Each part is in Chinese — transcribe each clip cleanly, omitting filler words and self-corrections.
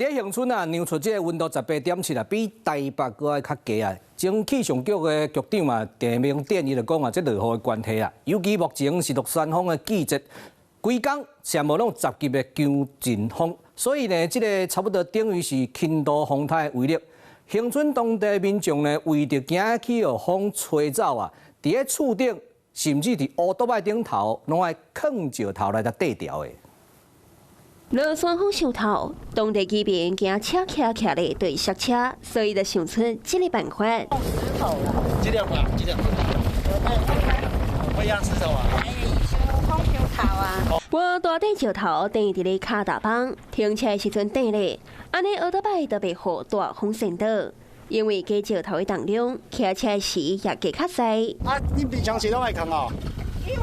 伫恒春啊，酿出这个温度18.7啊，比台北搁爱较低啊。前气象局的局长嘛，陈明典伊就讲啊，这落雨的关系啊，尤其目前是落山风的季节，规工全部拢集集的强阵风，所以呢，这个差不多等于是轻度风台的威力。恒春当地民众呢，为着惊起风吹走啊，伫咧厝顶甚至伫乌多摆顶头，拢爱扛石头来甲缀调的。 落山风上头，当地居民惊车徛咧对刹车，所以就想出这个办法。用石头啦，这样吧，这样。会压石头啊？哎呀，以风石头啊。我大顶石头等伫咧卡达邦，停车时阵等咧，安尼奥多摆就袂好大风扇到，因为加石头的重量，骑车时也加较细。啊，你平常时都爱扛哦？因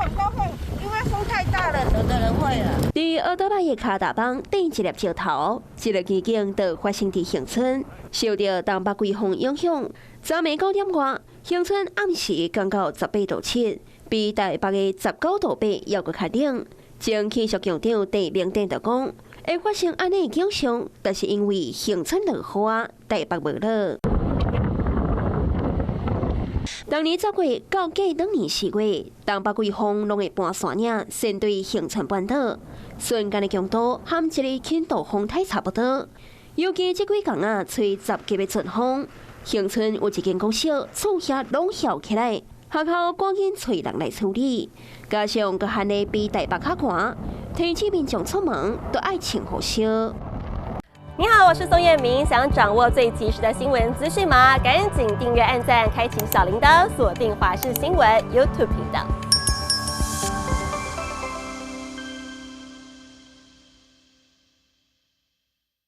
为风太大了，有的人会了。伫奥多摆的卡达邦顶一粒石头，这个奇景就发生伫恒春，受到东北季风影响，昨暝9点外，恒春暗时降到18度7，比台北的19度8还阁较冷。前气象局长陈明典就讲，会发生安尼的景象，就是因为恒春落雨，台北无落。 当年10月到过当年4月，东北季风拢会搬山岭，先对恒春半岛，瞬间的强度和一个轻度风台差不多。尤其这几天啊，吹10级的阵风，恒春有一间公司厝遐拢摇起来，学校赶紧找人来处理。加上佮寒的比台北较寒，天气民众出门都爱穿好些。 你好，我是宋彦明。想掌握最及时的新闻资讯吗？赶紧订阅、按赞、开启小铃铛，锁定华视新闻 YouTube 频道。